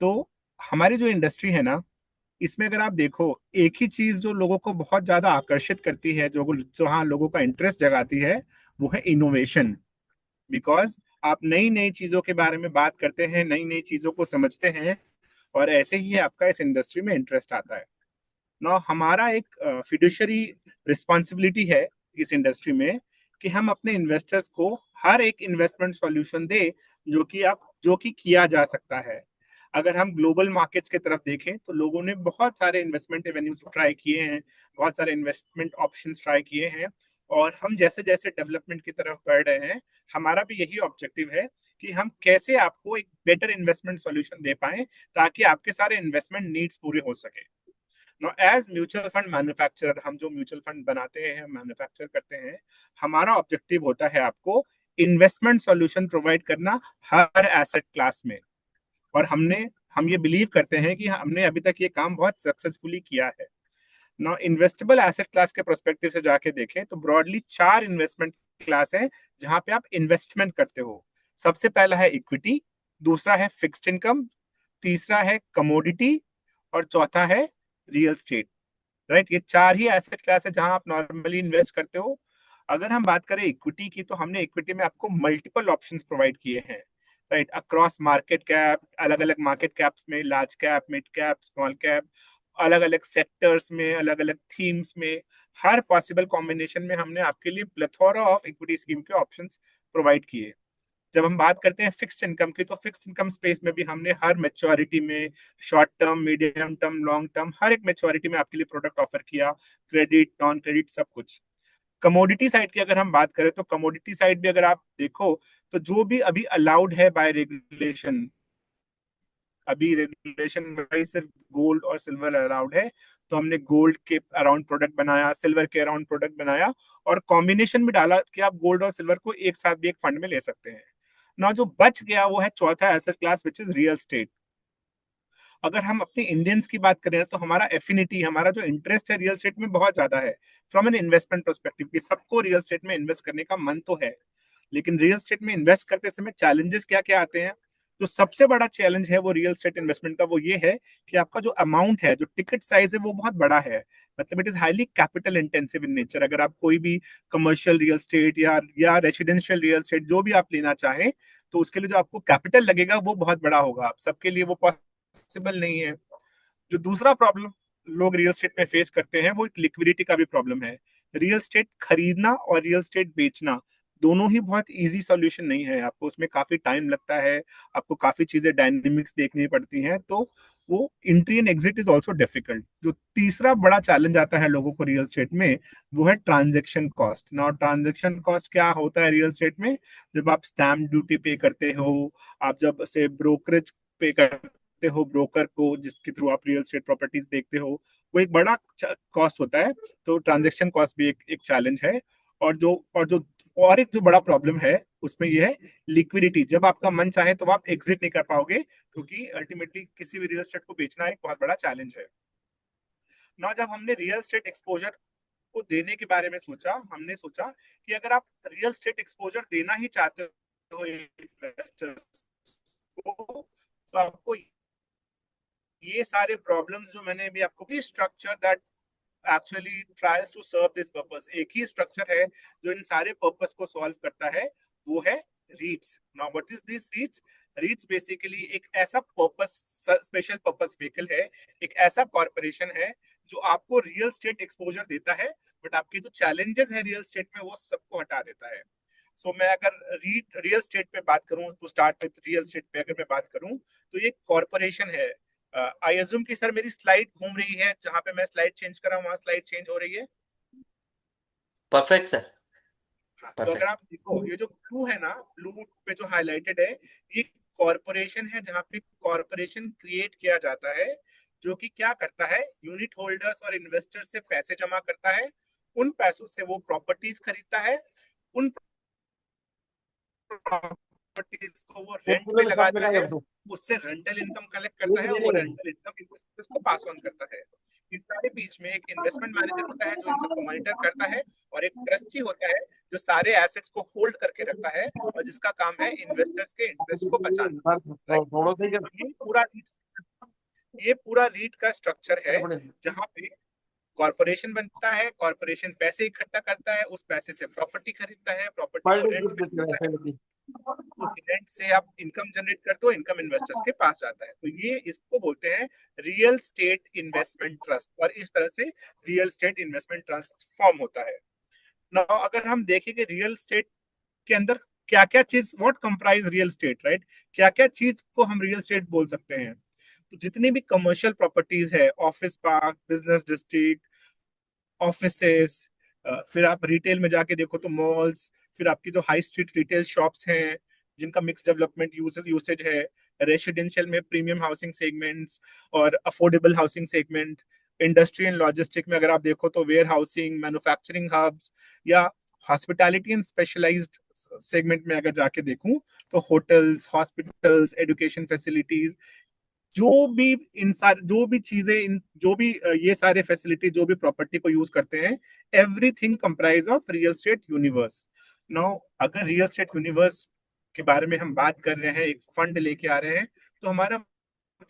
तो हमारी जो इंडस्ट्री है ना, इसमें अगर आप देखो, एक ही चीज जो लोगों को बहुत ज्यादा आकर्षित करती है, जो जहाँ लोगों का इंटरेस्ट जगाती है, वो है इनोवेशन। बिकॉज आप नई नई चीजों के बारे में बात करते हैं, नई नई चीजों को समझते हैं, और ऐसे ही आपका इस इंडस्ट्री में इंटरेस्ट आता है ना। हमारा एक फिड्यूशरी रिस्पॉन्सिबिलिटी है इस इंडस्ट्री में कि हम अपने इन्वेस्टर्स को हर एक इन्वेस्टमेंट सॉल्यूशन दे जो कि किया जा सकता है। अगर हम ग्लोबल मार्केट्स की तरफ देखें तो लोगों ने बहुत सारे इन्वेस्टमेंट एवेन्यूज ट्राई किए हैं, बहुत सारे इन्वेस्टमेंट ऑप्शंस ट्राई किए हैं। और हम जैसे जैसे डेवलपमेंट की तरफ बढ़ रहे हैं, हमारा भी यही ऑब्जेक्टिव है कि हम कैसे आपको एक बेटर इन्वेस्टमेंट सॉल्यूशन दे पाएं, ताकि आपके सारे इन्वेस्टमेंट नीड्स पूरे हो सके। No as mutual fund manufacturer, हम जो म्यूचुअल फंड बनाते हैं, मैन्युफैक्चर करते हैं, हमारा ऑब्जेक्टिव होता है आपको इन्वेस्टमेंट सॉल्यूशन प्रोवाइड करना हर एसेट क्लास में। और हम ये बिलीव करते हैं कि हमने अभी तक ये काम बहुत सक्सेसफुली किया है। ना इन्वेस्टेबल एसेट क्लास के प्रोस्पेक्टिव से जाके देखें तो ब्रॉडली 4 इन्वेस्टमेंट क्लास है जहां पे आप इन्वेस्टमेंट करते हो। सबसे पहला है इक्विटी, दूसरा है फिक्स्ड इनकम, तीसरा है कमोडिटी, और चौथा है रियल स्टेट। राइट, ये 4 ही एसेट क्लास है जहां आप नॉर्मली इन्वेस्ट करते हो। अगर हम बात करें इक्विटी की, तो हमने इक्विटी में आपको मल्टीपल ऑप्शंस प्रोवाइड किए हैं। राइट, अक्रॉस मार्केट कैप, अलग अलग मार्केट कैप्स में, large cap, mid cap, small cap, अलग अलग सेक्टर्स में, अलग अलग थीम्स में, हर पॉसिबल कॉम्बिनेशन में हमने आपके लिए प्लेथोरा ऑफ इक्विटी स्कीम के ऑप्शंस प्रोवाइड किए। जब हम बात करते हैं फिक्स्ड इनकम की, तो फिक्स्ड इनकम स्पेस में भी हमने हर मेच्योरिटी में, short term, medium term, long term, हर एक मेच्योरिटी में आपके लिए प्रोडक्ट ऑफर किया, क्रेडिट, नॉन क्रेडिट, सब कुछ। कमोडिटी साइड की अगर हम बात करें, तो कमोडिटी साइड भी अगर आप देखो, तो जो भी अभी अलाउड है बाय रेगुलेशन, अभी रेगुलेशन में सिर्फ गोल्ड और सिल्वर अलाउड है, तो हमने गोल्ड के अराउंड प्रोडक्ट बनाया, सिल्वर के अराउंड प्रोडक्ट बनाया, और कॉम्बिनेशन में डाला कि आप गोल्ड और सिल्वर को एक साथ भी एक फंड में ले सकते हैं ना। जो बच गया वो है चौथा asset class, which is real estate. अगर हम अपने इंडियंस की बात करें तो हमारा एफिनिटी, हमारा जो इंटरेस्ट है रियल स्टेट में बहुत ज्यादा है, फ्रॉम एन इन्वेस्टमेंट परस्पेक्टिव की सबको रियल स्टेट में इन्वेस्ट करने का मन तो है। लेकिन रियल स्टेट में इन्वेस्ट करते समय चैलेंजेस क्या क्या आते हैं? जो सबसे बड़ा चैलेंज है वो रियल स्टेट इन्वेस्टमेंट का, वो ये है कि आपका जो अमाउंट है, जो टिकट साइज है, वो बहुत बड़ा है। मतलब it is highly capital intensive in nature. अगर आप कोई भी कमर्शियल रियल स्टेट या रेसिडेंशियल रियल स्टेट जो भी आप लेना चाहें, तो उसके लिए जो आपको कैपिटल लगेगा वो बहुत बड़ा होगा, आप सबके लिए वो पॉसिबल नहीं है। जो दूसरा प्रॉब्लम लोग रियल एस्टेट में फेस करते हैं, वो एक लिक्विडिटी का भी प्रॉब्लम है। रियल एस्टेट खरीदना और रियल एस्टेट बेचना दोनों ही बहुत इजी सॉल्यूशन नहीं है, आपको उसमें काफी टाइम लगता है, आपको काफी चीजें डायनेमिक्स देखनी पड़ती हैं, तो वो entry and exit is also difficult. जो तीसरा बड़ा चैलेंज आता है लोगों को रियल एस्टेट में, वो है transaction cost. Now transaction cost क्या होता है रियल एस्टेट में? जब आप स्टैम्प ड्यूटी पे करते हो, आप जब से ब्रोकरेज पे करते हो ब्रोकर को, जिसके थ्रू आप रियल एस्टेट प्रॉपर्टीज देखते हो, वो एक बड़ा कॉस्ट होता है। तो ट्रांजेक्शन कॉस्ट भी एक चैलेंज है। और एक जो बड़ा प्रॉब्लम है उसमें ये है लिक्विडिटी। जब आपका मन चाहे तो आप एग्जिट नहीं कर पाओगे, क्योंकि अल्टीमेटली किसी भी रियल एस्टेट को बेचना एक बहुत बड़ा चैलेंज है ना। जब हमने रियल एस्टेट एक्सपोजर को देने के बारे में सोचा, हमने सोचा कि अगर आप रियल एस्टेट एक्सपोजर देना ही चाहते हो इन्वेस्टर्स को, तो आपको ये सारे प्रॉब्लम्स जो मैंने अभी आपको भी, structure that actually tries to serve this purpose, एक ही स्ट्रक्चर है जो इन सारे पर्पस को सॉल्व करता है, वो है रीट्स। Now what is this रीट्स? रीट्स basically एक ऐसा पर्पस, स्पेशल पर्पस व्हीकल है, एक ऐसा कॉरपोरेशन है जो आपको रियल स्टेट एक्सपोजर देता है, बट आपके जो चैलेंजेस है रियल स्टेट में वो सबको हटा देता है। सो मैं अगर रियल स्टेट पे बात करूं, तो स्टार्ट विद रियल स्टेट पे अगर मैं बात करूं, तो ये कॉरपोरेशन है। आई अज्यूम कि सर मेरी स्लाइड घूम रही है, जहां पे मैं स्लाइड चेंज कर रहा हूँ वहां स्लाइड चेंज हो रही है। Perfect sir. हाँ, तो अगर परफेक्ट। आप देखो, ये जो ब्लू है ना, ब्लू पे जो हाईलाइटेड है, ये कॉरपोरेशन है, जहाँ पे कॉरपोरेशन क्रिएट किया जाता है, जो कि क्या करता है, यूनिट होल्डर्स और इन्वेस्टर्स से पैसे जमा करता है, उन पैसों से वो प्रॉपर्टीज खरीदता है, उन प्रॉपर्टीज को वो एक रेंट किलो पे में 60 में लगाता का है, कर दो। उससे रेंटल इनकम कलेक्ट ये करता है, भी और ले वो लेंगे। रेंटल इनकम इन्वेस्टर्स को पास ऑन करता है। इन सारे बीच में एक इन्वेस्टमेंट मैनेजर होता है जो इन सबको मॉनिटर करता है, और एक ट्रस्टी होता है जो सारे एसेट्स को होल्ड करके रखता है, और जिसका काम है इन्वेस्टर्स के इंटरेस्ट को बचाना। राइट, थोड़ा सा ही तो ये पूरा ये पूरा रीट का स्ट्रक्चर है, जहाँ पे कॉरपोरेशन बनता है, कॉरपोरेशन पैसे इकट्ठा करता है, उस पैसे से प्रॉपर्टी खरीदता है, प्रॉपर्टी को रेंट पे देता है, उस रेंट से आप इनकम जनरेट करते हो, इनकम इन्वेस्टर्स के पास जाता है। तो ये इसको बोलते हैं रियल स्टेट इन्वेस्टमेंट ट्रस्ट, और इस तरह से real estate investment trust form होता है। ना अगर हम देखें कि रियल स्टेट के अंदर क्या क्या चीज, what comprise real estate, right, क्या क्या चीज को हम रियल स्टेट बोल सकते हैं। तो जितनी भी कमर्शियल प्रॉपर्टीज है, office park, business district, offices, फिर आप रिटेल में जाके देखो तो मॉल्स, फिर आपकी जो हाई स्ट्रीट रिटेल शॉप्स हैं जिनका मिक्स डेवलपमेंट यूसेज है, रेसिडेंशियल में प्रीमियम हाउसिंग सेगमेंट्स और affordable housing segment, industry and logistic में अगर आप देखो तो वेयर हाउसिंग, मैन्युफैक्चरिंग हब्स, या हॉस्पिटैलिटी एंड स्पेशलाइज्ड सेगमेंट में अगर जाके देखूं तो होटल्स, हॉस्पिटल्स, एजुकेशन फैसिलिटीज, जो भी इन सारे जो भी चीजें इन जो भी ये सारे फैसिलिटी जो भी प्रॉपर्टी को यूज करते हैं, everything comprise of real estate universe. Now अगर रियल स्टेट यूनिवर्स के बारे में हम बात कर रहे हैं, एक फंड लेके आ रहे हैं, तो हमारा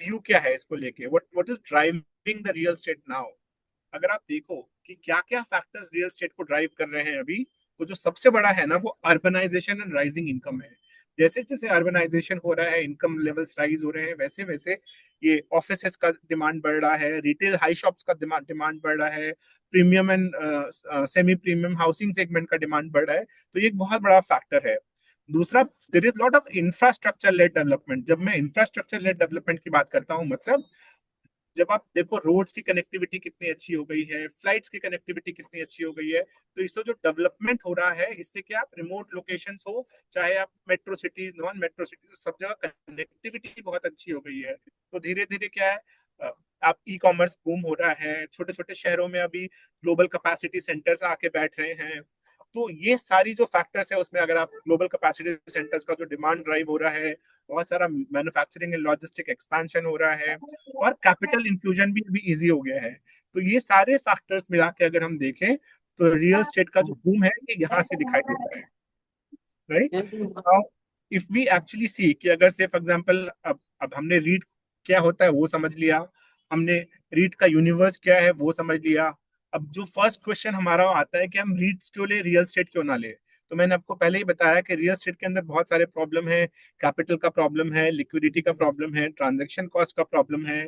व्यू क्या है इसको लेके, what is driving the real estate now. अगर आप देखो कि क्या क्या फैक्टर्स रियल स्टेट को ड्राइव कर रहे हैं अभी, तो जो सबसे बड़ा है ना वो अर्बनाइजेशन एंड राइजिंग इनकम है। जैसे जैसे अर्बनाइजेशन हो रहा है, इनकम लेवल्स राइज हो रहे हैं, वैसे वैसे ये ऑफिसेस का डिमांड बढ़ रहा है, रिटेल हाई शॉप्स का डिमांड बढ़ रहा है, premium and semi premium housing segment का डिमांड बढ़ रहा है। तो ये एक बहुत बड़ा फैक्टर है। दूसरा, there is lot of infrastructure lead development. जब मैं इंफ्रास्ट्रक्चर लेड डेवलपमेंट की बात करता हूँ, मतलब जब आप देखो रोड्स की कनेक्टिविटी कितनी अच्छी हो गई है, फ्लाइट्स की कनेक्टिविटी कितनी अच्छी हो गई है, तो इससे जो डेवलपमेंट हो रहा है, इससे क्या आप रिमोट लोकेशंस हो, चाहे आप metro cities, non metro cities, सब जगह कनेक्टिविटी बहुत अच्छी हो गई है। तो धीरे धीरे क्या है, आप ई कॉमर्स बूम हो रहा है, छोटे छोटे शहरों में अभी ग्लोबल कैपेसिटी सेंटर्स आके बैठ रहे हैं। तो ये सारी जो फैक्टर्स है उसमें, अगर आप ग्लोबल कैपेसिटी सेंटर्स का जो डिमांड ड्राइव हो रहा है, बहुत सारा मैन्युफैक्चरिंग एंड लॉजिस्टिक एक्सपेंशन हो रहा है, और कैपिटल इन्फ्यूजन भी अभी इजी हो गया है। तो ये सारे फैक्टर्स मिला के अगर हम देखें, तो रियल स्टेट का जो बूम है ये यहाँ से दिखाई देता है, right. Now if we actually see कि अगर से फॉर एग्जांपल, अब हमने रीट क्या होता है वो समझ लिया, हमने रीट का यूनिवर्स क्या है वो समझ लिया। अब जो फर्स्ट क्वेश्चन हमारा आता है कि हम रीट्स क्यों ले, रियल स्टेट क्यों ना ले। तो मैंने आपको पहले ही बताया कि रियल स्टेट के अंदर बहुत सारे प्रॉब्लम है, कैपिटल का प्रॉब्लम है, लिक्विडिटी का प्रॉब्लम है, ट्रांजेक्शन कॉस्ट का प्रॉब्लम है,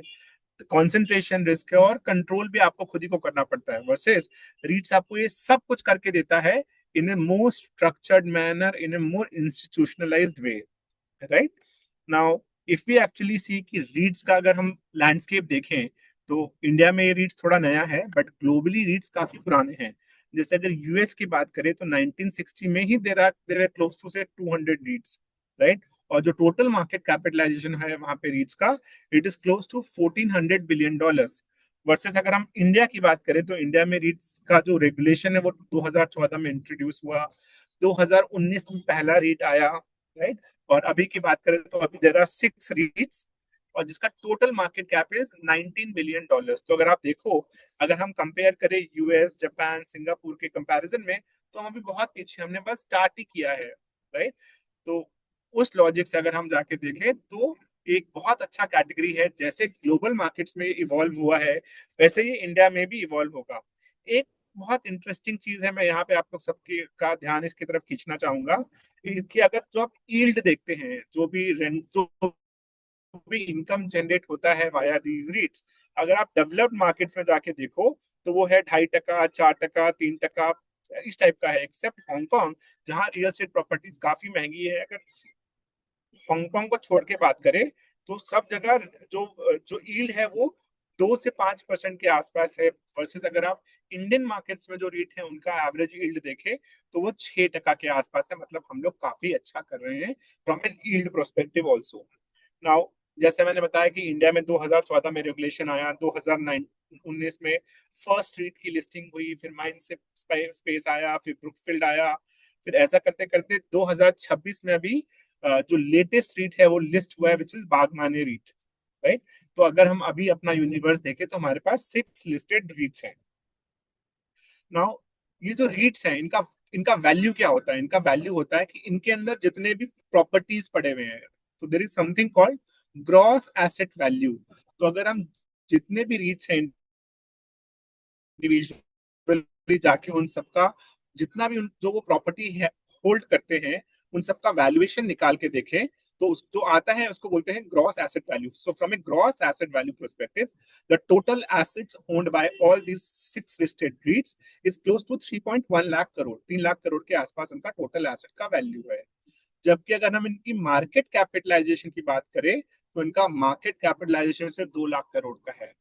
कंसंट्रेशन रिस्क है, और कंट्रोल भी आपको खुद ही को करना पड़ता है। वर्सेस रीट्स आपको ये सब कुछ करके देता है in a more structured manner, in a more institutionalised way, right. Now if we actually see कि रीट्स का अगर हम लैंडस्केप देखें, तो इंडिया में ये रीट्स थोड़ा नया है, बट ग्लोबली रीट्स काफी पुराने हैं। जैसे अगर यूएस की बात करें तो 1960 में ही देर आर क्लोज टू से 200 रीट्स, राइट। और जो टोटल मार्केट कैपिटलाइजेशन है वहां पे रीट्स का, it is close to $1400 billion. Versus अगर हम इंडिया की बात करें तो इंडिया में रीट्स का जो रेगुलेशन है वो 2014 में इंट्रोड्यूस हुआ, 2019 में पहला रीट आया, राइट। और अभी की बात करें तो अभी देर आर 6 रीट्स, और जिसका total market cap is $19 billion. तो अगर आप देखो, अगर हम कंपेयर करें यूएस, जापान, सिंगापुर के कंपैरिजन में, तो हम अभी बहुत पीछे, हमने बस स्टार्ट ही किया है, राइट। तो उस लॉजिक से अगर हम जाके देखें तो एक बहुत अच्छा कैटेगरी है। जैसे ग्लोबल मार्केट्स में इवॉल्व हुआ है, वैसे ही इंडिया में भी इवॉल्व होगा। एक बहुत इंटरेस्टिंग चीज है, मैं यहाँ पे आप लोग सबके का ध्यान इसकी तरफ खींचना चाहूंगा, कि अगर जो आप यील्ड देखते हैं, जो भी रेंट, जो भी इनकम जनरेट होता है वाया दीज रीट्स, अगर आप डेवलप्ड मार्केट्स में जाके देखो तो वो है 2.5%, 4%, 3%, इस टाइप का है, एक्सेप्ट हांगकांग, जहाँ रियल एस्टेट प्रॉपर्टीज काफी महंगी है। अगर हांगकांग को छोड़ के बात करें तो सब जगह जो जो यील्ड है वो 2 से 5% के आसपास है। वर्सेस अगर आप इंडियन मार्केट्स में जो रेट है उनका एवरेज यील्ड देखें तो वो 6% के आसपास है। मतलब हम लोग काफी अच्छा कर रहे हैं from an yield prospective also. Now जैसे मैंने बताया कि इंडिया में 2014 में रेगुलेशन आया, 2019 में फर्स्ट रीट की लिस्टिंग हुई, फिर माइंड स्पेस आया, फिर ब्रुकफील्ड आया, फिर ऐसा करते करते 2026 में अभी जो लेटेस्ट रीट है वो लिस्ट हुआ है, विच इज बागमानी रीट, राइट। तो अगर हम अभी अपना यूनिवर्स देखें तो हमारे पास 6 लिस्टेड रीट्स हैं। नाउ ये जो रीट्स हैं, इनका इनका वैल्यू क्या होता है, इनका वैल्यू होता है कि इनके अंदर जितने भी प्रॉपर्टीज पड़े हुए हैं, तो there is something called gross asset value. तो अगर हम जितने भी रीट्स हैं इंडिविजुअली जाके उन सबका जितना भी जो वो प्रॉपर्टी है होल्ड करते हैं उन सबका वैल्यूएशन निकाल के देखें, तो जो आता है उसको बोलते हैं gross asset value. So from a gross asset value perspective, the total assets owned by all these 6 listed REITs is close to 3.1 lakh crore. 3 lakh crore के आसपास उनका टोटल एसेट का वैल्यू है. जबकि अगर हम इनकी मार्केट कैपिटलाइजेशन की बात करें तो इनका मार्केट कैपिटलाइजेशन सिर्फ 2 लाख करोड़ का है.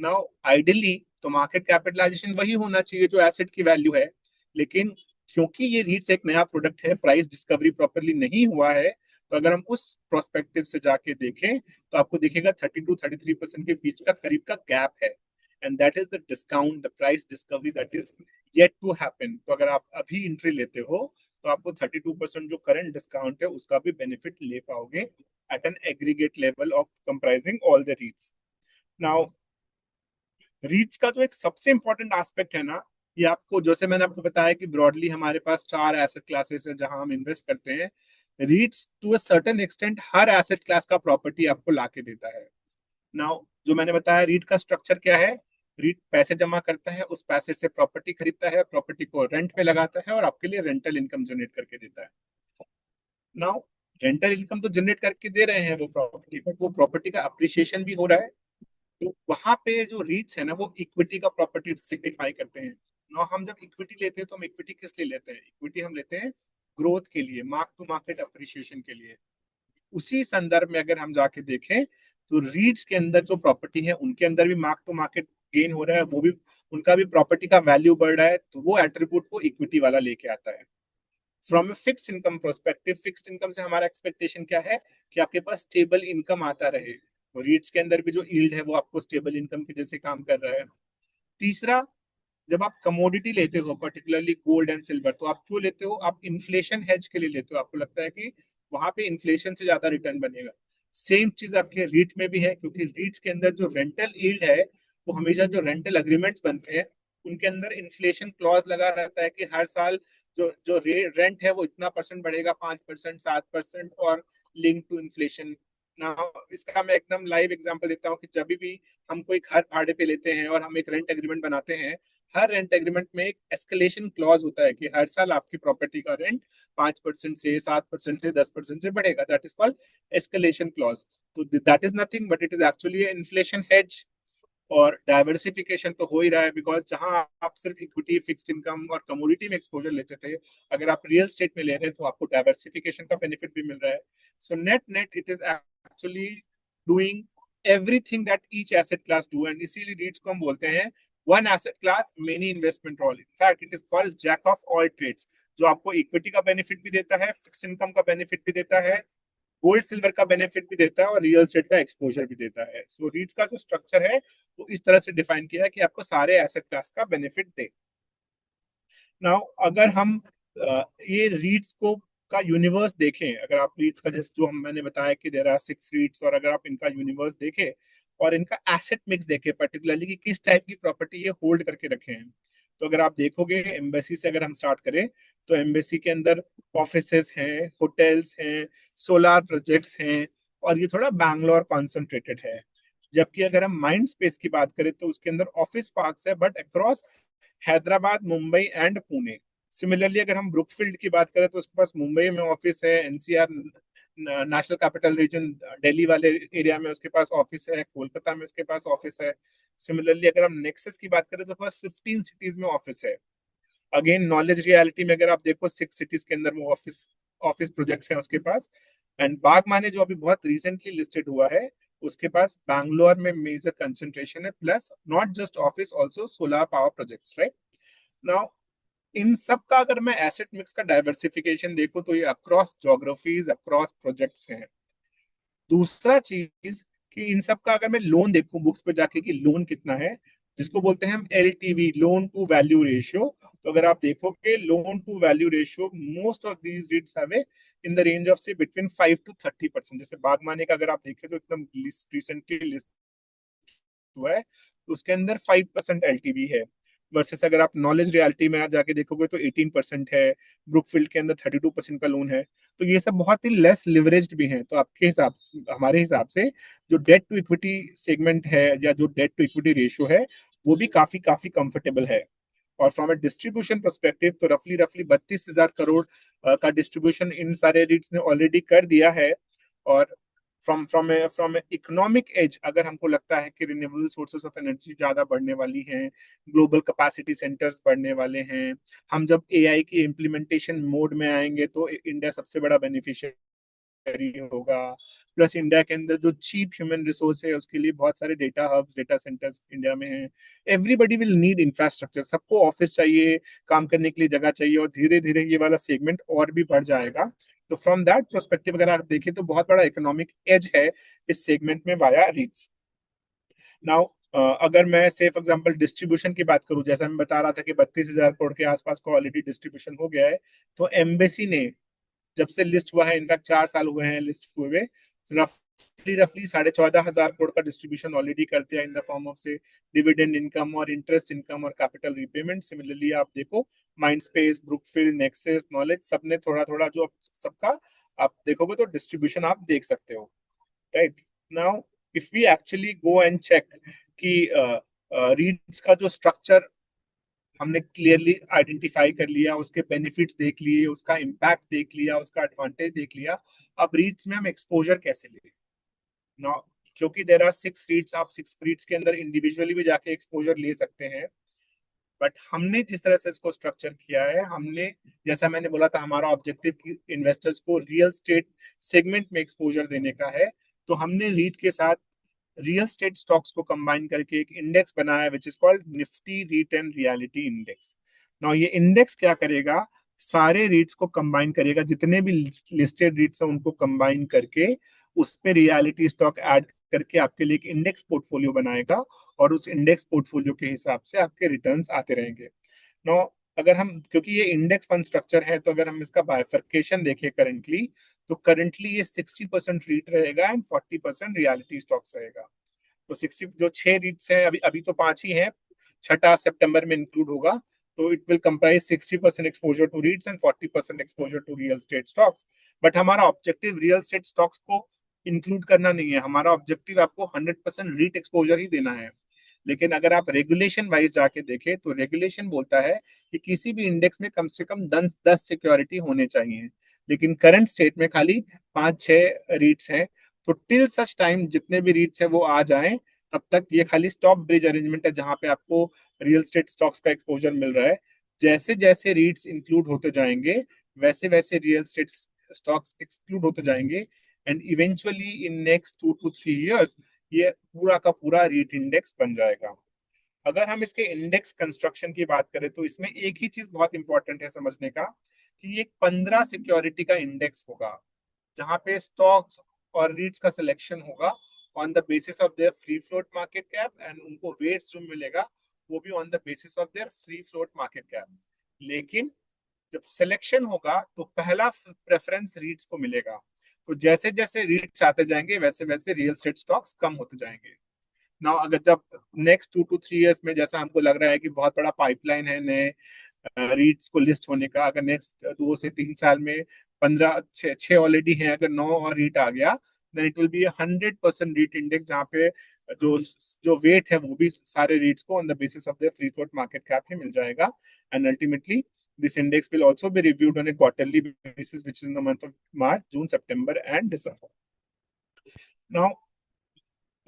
नाउ आइडियली तो मार्केट कैपिटलाइजेशन वही होना चाहिए जो एसेट की वैल्यू है, लेकिन क्योंकि ये रीट्स एक नया प्रोडक्ट है, प्राइस डिस्कवरी प्रॉपरली नहीं हुआ है, तो अगर हम उस प्रोस्पेक्टिव से जाके देखें तो आपको दिखेगा 30 to 33% के बीच का करीब का गैप है. And that is the discount, the price discovery that is yet to happen. तो अगर आप अभी एंट्री लेते हो तो आपको 32% जो करंट डिस्काउंट है उसका भी बेनिफिट ले पाओगे at an aggregate level of comprising all the REITs. Now REIT का जो एक सबसे इंपॉर्टेंट एस्पेक्ट है ना, ये आपको जैसे मैंने आपको बताया कि ब्रॉडली हमारे पास 4 एसेट क्लासेस हैं जहां हम इन्वेस्ट करते हैं. REITs to a certain extent हर एसेट क्लास का प्रॉपर्टी आपको लाके देता है. नाउ जो मैंने बताया रीट का स्ट्रक्चर क्या है, रीट पैसे जमा करता है, उस पैसे से प्रॉपर्टी खरीदता है, प्रॉपर्टी को रेंट पे लगाता है और आपके लिए रेंटल इनकम जनरेट करके देता है. नाउ रेंटल इनकम तो जनरेट करके दे रहे हैं वो प्रॉपर्टी, बट वो प्रॉपर्टी का अप्रिसिएशन भी हो रहा है. तो वहां पे जो रीट्स है ना वो इक्विटी का प्रॉपर्टी सिग्निफाई करते हैं. ना हम जब इक्विटी लेते हैं तो हम इक्विटी किस लिए लेते हैं? इक्विटी हम लेते हैं ग्रोथ के लिए, मार्क टू मार्केट अप्रिशिएशन के लिए. उसी संदर्भ में अगर हम जाके देखें तो रीट्स के अंदर जो प्रॉपर्टी है उनके अंदर भी मार्क टू मार्केट गेन हो रहा है, वो भी उनका भी प्रॉपर्टी का वैल्यू बढ़ रहा है, तो वो एट्रीब्यूट को इक्विटी वाला लेके आता है. From a fix income prospective, fixed income से हमारा एक्सपेक्टेशन क्या है कि आपके पास स्टेबल इनकम आता रहे. तो रीट्स के अंदर भी जो यील्ड है वो आपको स्टेबल इनकम के जैसे काम कर रहा है. तीसरा, जब आप कमोडिटी लेते हो पर्टिकुलरली गोल्ड एंड सिल्वर, तो आप क्यों लेते हो? आप इन्फ्लेशन हेज के लिए लेते हो. आपको लगता है कि वहां पे इन्फ्लेशन से ज्यादा रिटर्न बनेगा. सेम चीज आपके रीट में भी है, क्योंकि रीट्स के अंदर जो रेंटल यील्ड है वो हमेशा जो रेंटल अग्रीमेंट्स बनते हैं उनके अंदर इन्फ्लेशन क्लॉज लगा रहता है कि हर साल जो जो रेंट है वो इतना परसेंट बढ़ेगा, 5%, 7%, और लिंक टू इन्फ्लेशन. ना इसका मैं एकदम लाइव एग्जांपल देता हूँ कि जब भी हम कोई घर भाड़े पे लेते हैं और हम एक रेंट एग्रीमेंट बनाते हैं, हर रेंट एग्रीमेंट में एक एस्केलेशन क्लॉज होता है कि हर साल आपकी प्रॉपर्टी का रेंट 5% से, 7% से, 10% से बढ़ेगा. That is called escalation clause. तो that is nothing but it is actually inflation hedge. और डाइवर्सिफिकेशन तो हो ही रहा है, बिकॉज जहां आप सिर्फ इक्विटी, फिक्स्ड इनकम और कमोडिटी में एक्सपोजर लेते थे, अगर आप रियल स्टेट में ले रहे हैं तो आपको डाइवर्सिफिकेशन का बेनिफिट भी मिल रहा है. So net net it is actually doing everything that each asset class do. And इसीलिए रीट्स को हम बोलते हैं one asset class many investment role. In fact it is called jack of all trades, जो आपको इक्विटी का बेनिफिट भी देता है, फिक्स्ड इनकम का बेनिफिट भी देता है, गोल्ड सिल्वर का बेनिफिट भी देता है और रियल एस्टेट का एक्सपोजर भी देता है. सो रीट्स का जो स्ट्रक्चर है वो इस तरह से डिफाइन किया है कि आपको सारे एसेट क्लास का बेनिफिट दे. नाउ अगर हम ये रीट्स को का यूनिवर्स देखें, अगर आप रीट्स का जैसे जो हम मैंने बताया कि देर आर 6 रीट्स, और अगर आप इनका यूनिवर्स देखें और इनका एसेट मिक्स देखें पर्टिकुलरली कि किस टाइप की प्रॉपर्टी ये होल्ड करके रखे हैं, तो अगर आप देखोगे एम्बेसी से अगर हम स्टार्ट करें तो एम्बेसी के अंदर ऑफिसेस हैं, होटल्स हैं, सोलार प्रोजेक्ट्स हैं, और ये थोड़ा बैंगलोर कॉन्सेंट्रेटेड है. जबकि अगर हम माइंड स्पेस की बात करें तो उसके अंदर ऑफिस पार्क्स है but across Hyderabad, Mumbai and Pune. Similarly अगर हम ब्रुकफील्ड की बात करें तो उसके पास मुंबई में ऑफिस है, NCR national capital region Delhi वाले एरिया में उसके पास ऑफिस है, कोलकाता में उसके पास ऑफिस है. सिमिलरली अगर हम नेक्सस की बात करें तो पास 15 सिटीज में ऑफिस है. अगेन नॉलेज रियलिटी में अगर आप देखो 6 सिटीज के अंदर वो ऑफिस ऑफिस प्रोजेक्ट्स हैं उसके पास. एंड बागमाने जो अभी बहुत रिसेंटली लिस्टेड हुआ है उसके पास बैंगलोर में मेजर कंसंट्रेशन है, plus not just office also solar power projects, right. Now in सब का अगर मैं एसेट मिक्स का डाइवर्सिफिकेशन देखूं तो ये अक्रॉस ज्योग्राफीज, अक्रॉस प्रोजेक्ट्स हैं. दूसरा चीज कि इन सब का अगर मैं लोन देखूं बुक्स पे जाके कि लोन कितना है, जिसको बोलते हैं हम LTV, loan to value ratio, तो अगर आप देखोगे loan to value ratio most of these REITs have in the range of से बिटवीन 5 to 30%. जैसे बागमाने का अगर आप देखें तो एकदम रिसेंटली लिस्ट हुआ है तो उसके अंदर 5% एलटीवी है. वर्सेस अगर आप नॉलेज रियलिटी में जाके देखोगे तो 18% है, ब्रुकफील्ड के अंदर 32% का लोन है। तो ये सब बहुत ही लेस लिवरेज्ड भी हैं। तो आपके हिसाब से, हमारे हिसाब से, जो डेट टू इक्विटी सेगमेंट है या जो डेट टू इक्विटी रेशियो है, वो भी काफी काफी कंफर्टेबल है। और फ्रॉम ए डिस्ट्रीब्यूशन परस्पेक्टिव तो रफली रफली 32,000 करोड़ का डिस्ट्रीब्यूशन इन सारे रीट्स ने ऑलरेडी कर दिया है। और फ्रॉम इकोनॉमिक एज अगर हमको लगता है कि रिन्यूएबल सोर्सेस ऑफ एनर्जी ज्यादा बढ़ने वाली हैं, ग्लोबल कैपेसिटी सेंटर्स बढ़ने वाले हैं, हम जब एआई की इम्प्लीमेंटेशन मोड में आएंगे तो इंडिया सबसे बड़ा बेनिफिशियरी होगा। प्लस इंडिया के अंदर जो चीप ह्यूमन रिसोर्स है उसके लिए बहुत सारे data hubs, data centres India में हैं। एवरीबडी विल नीड इंफ्रास्ट्रक्चर, सबको ऑफिस चाहिए, काम करने के लिए जगह चाहिए, और धीरे धीरे ये वाला सेगमेंट और भी बढ़ जाएगा। तो फ्रॉम दैट परस्पेक्टिव अगर आप देखें तो बहुत बड़ा इकोनॉमिक एज है इस सेगमेंट में वाया रीट्स। नाउ अगर मैं से फॉर एग्जांपल डिस्ट्रीब्यूशन की बात करूं, जैसा मैं बता रहा था कि 32,000 करोड़ के आसपास का ऑलरेडी डिस्ट्रीब्यूशन हो गया है। तो एम्बेसी ने जब से लिस्ट हुआ है, इनफैक्ट 4 साल हुए हैं लिस्ट हुए हुए, रफली रफली 14,500 करोड़ का डिस्ट्रीब्यूशन ऑलरेडी कर दिया इन द फॉर्म ऑफ से डिविडेंड इनकम और इंटरेस्ट इनकम और कैपिटल रीपेमेंट। सिमिलरली आप देखो माइंडस्पेस, ब्रुकफील्ड, नेक्सस, नॉलेज, सबने थोड़ा थोड़ा जो सबका आप देखोगे तो डिस्ट्रीब्यूशन आप देख सकते हो। Right now if we actually go and check कि रीड्स का जो स्ट्रक्चर हमने क्लियरली आइडेंटिफाई कर लिया, उसके बेनिफिट्स देख लिए, उसका इम्पैक्ट देख लिया, उसका एडवांटेज देख लिया, अब रीट्स में हम एक्सपोजर कैसे ले ना, क्योंकि देर आर 6 रीट्स, आप 6 रीट्स के अंदर इंडिविजुअली भी जाके एक्सपोजर ले सकते हैं। बट हमने जिस तरह से इसको स्ट्रक्चर किया है, हमने जैसा मैंने बोला था हमारा ऑब्जेक्टिव इन्वेस्टर्स को रियल स्टेट सेगमेंट में एक्सपोजर देने का है। तो हमने रीट के साथ रियल स्टेट स्टॉक्स को कंबाइन करके एक इंडेक्स बनाया which is called Nifty REIT and realty index. Now ये इंडेक्स क्या करेगा, सारे रीट्स को कंबाइन करेगा, जितने भी लिस्टेड रीट्स हैं उनको कंबाइन करके उस पे रियलिटी स्टॉक ऐड करके आपके लिए एक इंडेक्स पोर्टफोलियो बनाएगा। और उस इंडेक्स पोर्टफोलियो के हिसाब से आपके रिटर्न्स आते रहेंगे। नो अगर हम, क्योंकि ये इंडेक्स फंड स्ट्रक्चर है, तो अगर हम इसका बाइफर्केशन देखें करंटली, तो करंटली ये 60% रीट रहेगा एंड 40% रियलिटी स्टॉक्स रहेगा। तो 60 जो 6 रीट्स हैं, अभी अभी तो 5 ही हैं, छठा सितंबर में इंक्लूड होगा। तो it will comprise 60% exposure to REITs and 40% exposure to real estate stocks. But हमारा ऑब्जेक्टिव रियल स्टेट स्टॉक्स को इंक्लूड करना नहीं है, हमारा ऑब्जेक्टिव आपको 100% रीट एक्सपोजर ही देना है। लेकिन अगर आप रेगुलेशन वाइज जाके देखें तो रेगुलेशन बोलता है कि किसी भी इंडेक्स में कम से कम 10 सिक्योरिटी होने चाहिए। लेकिन करंट स्टेट में खाली 5-6 रीट्स हैं। तो टिल सच टाइम जितने भी रीट्स है वो आ जाएं, तब तक ये खाली स्टॉक ब्रिज अरेंजमेंट है जहां पे आपको रियल स्टेट स्टॉक्स का एक्सपोजर मिल रहा है। जैसे जैसे रीट्स इंक्लूड होते जाएंगे, वैसे वैसे रियल स्टेट स्टॉक्स एक्सक्लूड होते जाएंगे। And eventually in next 2 to 3 years ये पूरा का पूरा रीट इंडेक्स बन जाएगा। अगर हम इसके इंडेक्स कंस्ट्रक्शन की बात करें तो इसमें एक ही चीज बहुत इंपॉर्टेंट है समझने का, कि ये 15 सिक्योरिटी का इंडेक्स होगा, जहां पे स्टॉक्स और रीट्स का सिलेक्शन होगा on the basis of their free float market cap, and उनको वेट्स जो मिलेगा वो भी on the basis of their free float market cap. लेकिन जब सिलेक्शन होगा तो पहला प्रेफरेंस रीट्स को मिलेगा। तो जैसे जैसे रीट्स आते जाएंगे वैसे वैसे रियल स्टेट स्टॉक्स कम होते जाएंगे। नाउ अगर जब नेक्स्ट 2 to 3 years में, जैसा हमको लग रहा है कि बहुत बड़ा पाइपलाइन है नए रीट्स को लिस्ट होने का, अगर नेक्स्ट 2 से 3 साल में 15 छः ऑलरेडी हैं, अगर 9 और रीट आ गया, then it will be 100% REIT index, जहाँ पे जो जो वेट है वो भी सारे रीट्स को on the basis of the free float market cap ही मिल जाएगा। And ultimately this index will also be reviewed on a quarterly basis, which is in the month of March, June, September and December. Now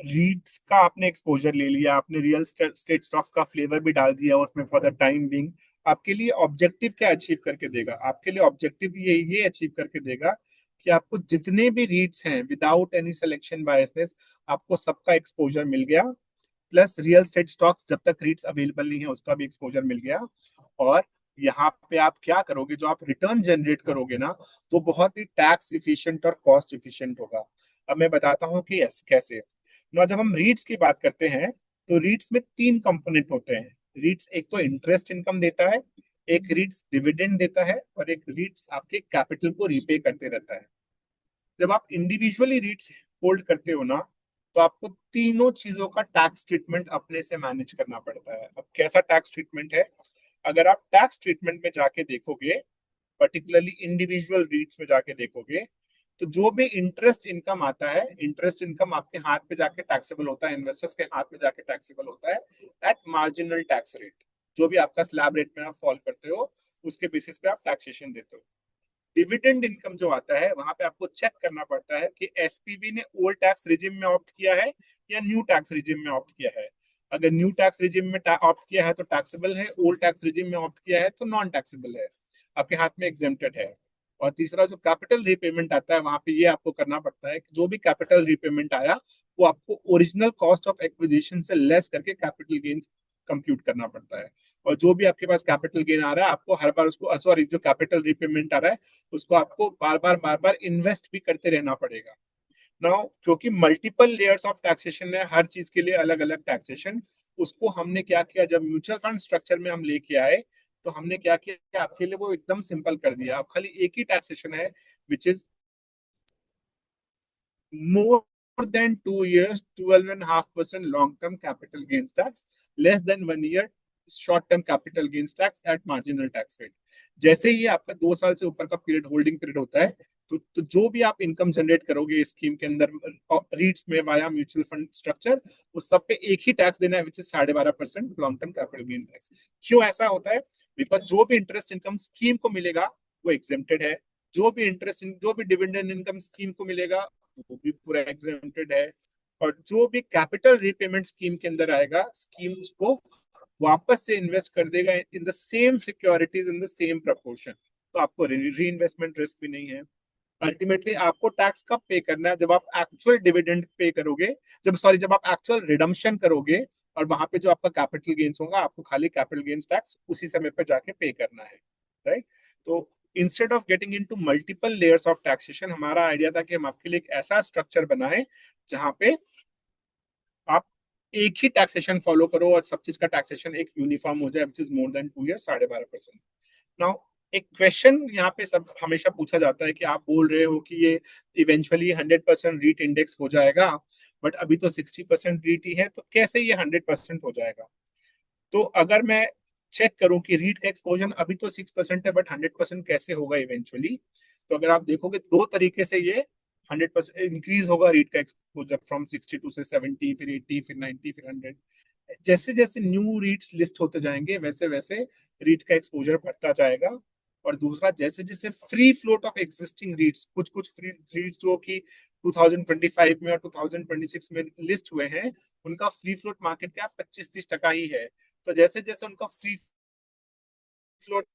रीट्स का आपने exposure ले लिया, आपने real estate stocks का flavour भी डाल दिया उसमें फॉर द टाइम बिंग। आपके लिए ऑब्जेक्टिव क्या अचीव करके देगा, आपके लिए ऑब्जेक्टिव ये अचीव करके देगा कि आपको जितने भी रीट्स हैं विदाउट एनी सिलेक्शन बायसनेस आपको सबका एक्सपोजर मिल गया। प्लस रियल स्टेट स्टॉक्स जब तक रीट्स अवेलेबल नहीं है उसका भी एक्सपोजर मिल गया। और यहाँ पे आप क्या करोगे, जो आप रिटर्न जनरेट करोगे ना, वो बहुत ही टैक्स इफिशिएंट और कॉस्ट इफिशिएंट होगा। अब मैं बताता हूँ कि कैसे ना। जब हम रीट्स की बात करते हैं तो रीट्स में 3 कंपोनेंट होते हैं। रीट्स एक तो इंटरेस्ट इनकम देता है, एक रीट्स डिविडेंड देता है, और एक रीट्स आपके कैपिटल को रीपे करते रहता है। जब आप इंडिविजुअली रीट्स होल्ड करते हो ना, तो आपको तीनों चीजों का टैक्स ट्रीटमेंट अपने से मैनेज करना पड़ता है। अब कैसा टैक्स ट्रीटमेंट है, अगर आप टैक्स ट्रीटमेंट में जाके देखोगे, पर्टिकुलरली इंडिविजुअल रीट्स में जाके देखोगे, तो जो भी इंटरेस्ट इनकम आता है, इंटरेस्ट इनकम आपके हाथ पे जाके टैक्सेबल होता है, इन्वेस्टर्स के हाथ में जाके टैक्सेबल होता है एट मार्जिनल टैक्स रेट। जो भी आपका स्लैब रेट में आप फॉल करते हो, उसके बेसिस पे आप टैक्सेशन देते हो। डिविडेंड इनकम जो आता है, वहां पे आपको चेक करना पड़ता है कि एसपीवी ने ओल्ड टैक्स रिजिम में ऑप्ट किया है या न्यू टैक्स रिजिम में ऑप्ट किया है। अगर न्यू टैक्स रिजिम में ऑप्ट किया है तो टैक्सेबल है, ओल्ड टैक्स रिजिम में ऑप्ट किया है तो नॉन टैक्सेबल है, आपके हाथ में एग्जेम्प्टेड है। और तीसरा जो कैपिटल रीपेमेंट आता है, वहां पे ये आपको करना पड़ता है कि जो भी कैपिटल रीपेमेंट आया, वो आपको ओरिजिनल कॉस्ट ऑफ एक्विजिशन से लेस करके कैपिटल गेन्स कंप्यूट करना पड़ता है। और जो भी आपके पास कैपिटल गेन आ रहा है, आपको हर बार उसको, सॉरी, जो कैपिटल रीपेमेंट आ रहा है, उसको आपको बार बार इन्वेस्ट भी करते रहना पड़ेगा। नाउ क्योंकि मल्टीपल लेयर्स ऑफ टैक्सेशन है, हर चीज के लिए अलग अलग टैक्सेशन, उसको हमने क्या किया, जब म्यूचुअल फंड स्ट्रक्चर में हम लेके आए, तो हमने क्या किया, आपके लिए वो एकदम सिंपल कर दिया। अब खाली एक ही टैक्सेशन है, which is more than 2 years, 12.5% long-term capital gains tax, less than 1 year short-term capital gains tax at marginal tax rate। जैसे ही आपका 2 साल से ऊपर का पीरियड, होल्डिंग पीरियड होता है, तो जो भी आप इनकम जनरेट करोगे स्कीम के अंदर, रीट्स में वाया म्यूचुअल फंड स्ट्रक्चर, उस सब पे एक ही टैक्स देना है, which is 12.5% long term capital gain tax. क्यों ऐसा होता है? बिकॉज जो भी इंटरेस्ट इनकम स्कीम को मिलेगा वो एग्जेम्प्टेड है, जो भी डिविडेंड इनकम स्कीम को मिलेगा वो भी पूरा एग्जेम्प्टेड है, और जो भी कैपिटल रीपेमेंट स्कीम के अंदर आएगा, स्कीम उसको वापस से इन्वेस्ट कर देगा in the same securities in the same proportion. तो आपको री इन्वेस्टमेंट रिस्क भी नहीं है। अल्टीमेटली आपको टैक्स कब पे करना है? जब आप एक्चुअल डिविडेंड पे करोगे, जब आप एक्चुअल रिडम्पशन करोगे, और वहां पे जो आपका कैपिटल गेन्स होगा, आपको खाली कैपिटल गेन्स टैक्स उसी समय पे जाके पे करना है, राइट? तो instead of getting into multiple layers of taxation, हमारा आइडिया था कि हम आपके लिए एक ऐसा स्ट्रक्चर बनाएं जहां पे आप एक ही टैक्सेशन फॉलो करो और सब चीज का टैक्सेशन एक यूनिफॉर्म हो जाए, which is more than 2 year, 12.5%। Now एक क्वेश्चन यहाँ पे सब हमेशा पूछा जाता है कि आप बोल रहे हो कि ये इवेंचुअली 100% रीट इंडेक्स हो जाएगा, बट अभी तो 60% रीट ही है, तो कैसे ये 100% हो जाएगा? तो अगर मैं चेक करूं कि रीट का एक्सपोजर अभी तो 6% है, बट 100% कैसे होगा इवेंचुअली, तो अगर आप देखोगे दो तरीके से ये 100% इंक्रीज होगा रीट का एक्सपोजर, फ्रॉम 62 से 70, फिर 80, फिर 90, फिर 100। जैसे जैसे न्यू रीट्स लिस्ट होते जाएंगे, वैसे वैसे रीट का एक्सपोजर बढ़ता जाएगा। और दूसरा, जैसे जैसे फ्री फ्लोट ऑफ एग्जिस्टिंग रीट्स, कुछ कुछ फ्री रीट्स जो कि 2025 में और 2026 में लिस्ट हुए हैं, उनका फ्री फ्लोट मार्केट कैप 25-30% ही है। तो जैसे जैसे उनका free float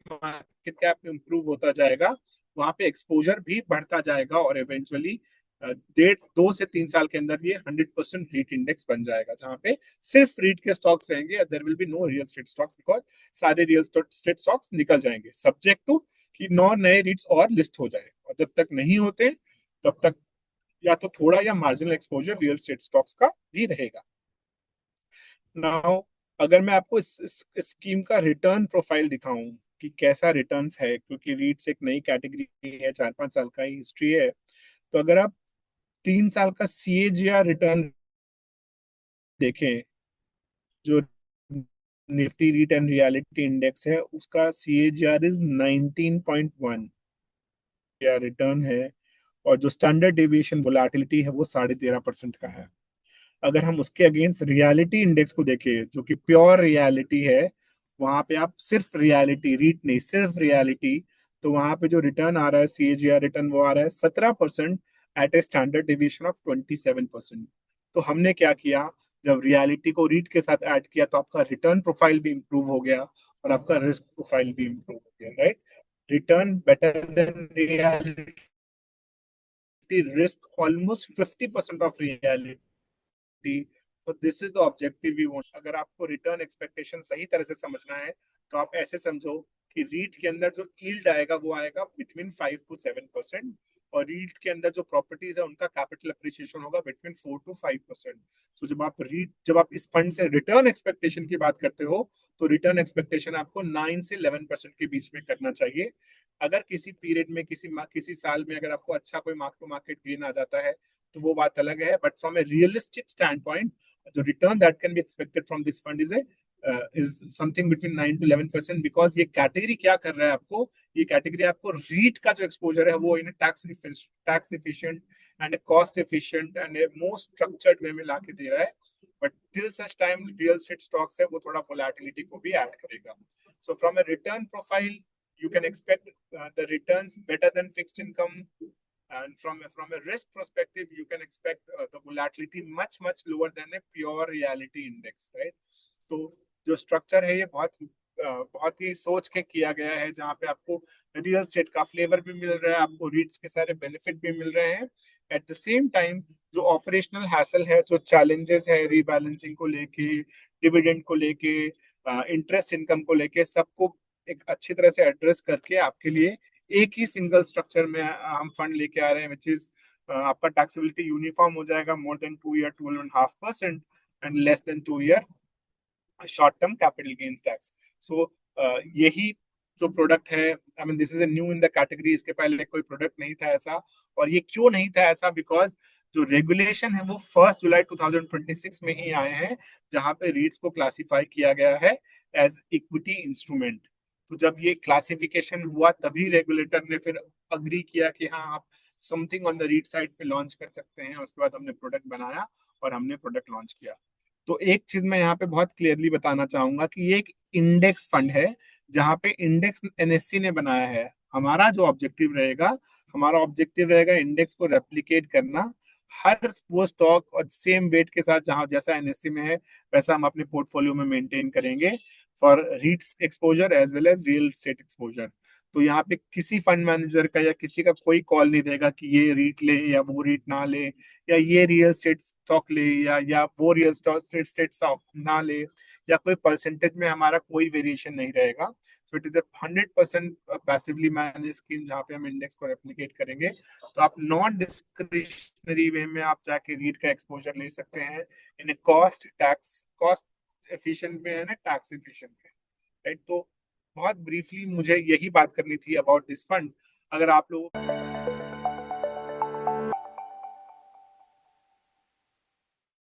market cap improve होता जाएगा, वहां पे एक्सपोजर भी बढ़ता जाएगा, और इवेंचुअली 1.5 से 3 साल के अंदर ये 100% रीट इंडेक्स बन जाएगा, जहां पे सिर्फ रीट के स्टॉक्स रहेंगे, there will be no real estate stocks, because सारे रियल स्टेट स्टॉक्स निकल जाएंगे, सब्जेक्ट टू कि 9 नए रीट्स और लिस्ट हो जाए। और जब तक नहीं होते, तब तक या तो थोड़ा या marginal exposure real estate stocks का भी रहेगा। नाउ अगर मैं आपको इस स्कीम का रिटर्न प्रोफाइल दिखाऊं कि कैसा रिटर्न्स है, क्योंकि रीट्स एक नई कैटेगरी है, 4-5 साल का ही हिस्ट्री है, तो अगर आप 3 साल का सीएजीआर रिटर्न देखें, जो Nifty REIT and realty index है, उसका सीएजीआर इज 19.1 या रिटर्न है, और जो स्टैंडर्ड डेविएशन वोलाटिलिटी है वो 13.5% का है। अगर हम उसके अगेंस्ट रियलिटी इंडेक्स को देखें, जो कि प्योर रियलिटी है, वहां पे आप सिर्फ रियलिटी, रीट नहीं, सिर्फ रियलिटी, तो वहां पे जो रिटर्न आ रहा है, सीएजीआर रिटर्न, वो आ रहा है 17% at a standard deviation of 27%। तो हमने क्या किया, जब रियलिटी को रीट के साथ ऐड किया, तो आपका रिटर्न प्रोफाइल भी इंप्रूव हो गया और आपका रिस्क प्रोफाइल भी इंप्रूव हो गया, right? Return better than reality, risk almost 50% of reality. तो this is the objective we want. अगर आपको रिटर्न एक्सपेक्टेशन सही तरह से समझना है, तो आप ऐसे समझो कि रीट के अंदर जो यील्ड आएगा वो आएगा बिटवीन 5 to 7%, और रीट के अंदर जो प्रॉपर्टीज है उनका कैपिटल अप्रिसिएशन होगा बिटवीन 4 to 5%। सो जब आप इस फंड से रिटर्न एक्सपेक्टेशन की बात करते हो, तो रिटर्न एक्सपेक्टेशन आपको 9 से 11% के बीच में करना चाहिए। अगर किसी पीरियड में, किसी साल में अगर आपको अच्छा कोई मार्क टू मार्केट गेन आ जाता है, तो वो बात अलग है, but from A realistic stand point the return that can be expected from this fund is something between 9 to 11%, because ये कैटेगरी क्या कर रहा है आपको, ये कैटेगरी आपको रीट का जो एक्सपोजर है वो इन tax efficient and cost efficient and more structured way में लाके दे रहा है, but till such time real estate stocks है वो थोड़ा वोलेटिलिटी को भी ऐड करेगा. So from a return profile you can expect the returns better than fixed income, and from a risk perspective you can expect the volatility much lower than a pure reality index, right? तो जो structure है ये बहुत ही सोच के किया गया है, जहाँ पे आपको रियल स्टेट का फ्लेवर भी मिल रहा है, आपको रीट्स के सारे बेनिफिट भी मिल रहे हैं. एट द सेम टाइम जो ऑपरेशनल हैसल है, जो चैलेंजेस है रीबैलेंसिंग को लेके, डिविडेंड को लेके, इंटरेस्ट इनकम को लेके, सबको एक अच्छी तरह से एड्रेस करके आपके लिए एक ही सिंगल स्ट्रक्चर में हम फंड लेके आ रहे हैं, विच इज आपका टैक्सेबिलिटी यूनिफॉर्म हो जाएगा, more than 2 year 12.5% and less than 2 year short term capital gains tax. So यही जो प्रोडक्ट है, I mean this is a new in the category, इसके पहले कोई प्रोडक्ट नहीं था ऐसा. और ये क्यों नहीं था ऐसा, बिकॉज जो रेगुलेशन है वो 1 जुलाई 2026 में ही आए हैं, जहां पे रीट्स को क्लासिफाई किया गया है एज इक्विटी इंस्ट्रूमेंट. तो जब ये क्लासिफिकेशन हुआ तभी रेगुलेटर ने फिर अग्री किया कि हाँ आप something on the REIT side पे लॉन्च कर सकते हैं. उसके बाद हमने प्रोडक्ट बनाया और हमने प्रोडक्ट लॉन्च किया. तो एक चीज मैं यहाँ पे बहुत क्लियरली बताना चाहूंगा कि ये एक इंडेक्स फंड है, जहाँ पे इंडेक्स एनएससी ने बनाया है. हमारा ऑब्जेक्टिव रहेगा इंडेक्स को रेप्लिकेट करना, हर वो स्टॉक और सेम वेट के साथ जहां जैसा एनएससी में है वैसा हम अपने पोर्टफोलियो में मेंटेन करेंगे for REITs exposure as well as real estate exposure. तो यहाँ पे किसी फंड मैनेजर का या किसी का कोई कॉल नहीं रहेगा कि ये रीट ले या वो रीट ना ले, या ये रियल स्टेट स्टॉक ले या वो रियल स्टेट स्टॉक ना ले, या कोई परसेंटेज में हमारा कोई वेरिएशन नहीं रहेगा. So it is a 100% passively manage scheme, जहाँ पे हम इंडेक्स को रेप्लिकेट करेंगे. तो आप नॉन डिस्क्रिशनरी वे में आप जाके रीट का एक्सपोजर ले सकते हैं इन कॉस्ट एफिशिएंट में है ना, टैक्स एफिशिएंट में, राइट? तो बहुत ब्रीफली मुझे यही बात करनी थी अबाउट दिस फंड. अगर आप लोगों